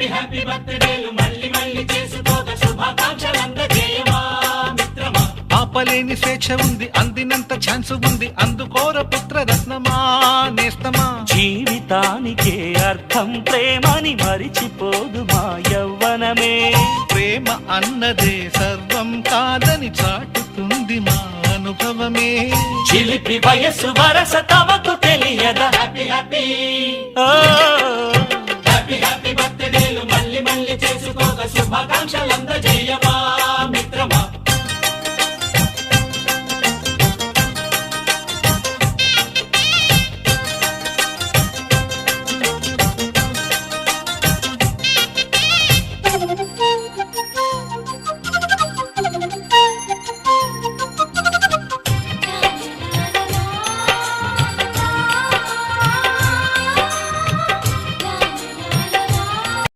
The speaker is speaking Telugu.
హ్యాపీ హ్యాపీ బర్త్డేలు మళ్ళీ మళ్ళీ చేసుకోక శుభాకాంక్షలందజేయమా మిత్రమా. ఆపలేని స్వేచ్ఛ ఉంది, అందినంత ఛాన్స్ ఉంది, అందుకోర పుత్ర రత్నమా నేస్తమా. జీవితానికే అర్థం ప్రేమని మరిచిపోదు మా యవ్వనమే. ప్రేమ అన్నదే సర్వం కాదని చాటుతుంది మా అనుభవమే. చిలిపి వయస్సు వరస తమకు తెలియదా. హ్యాపీ హ్యాపీ ఓ హ్యాపీ హ్యాపీ బర్త్డేలు మళ్ళీ మళ్ళీ చేసుకోక శుభాకాంక్షలందజేయమా.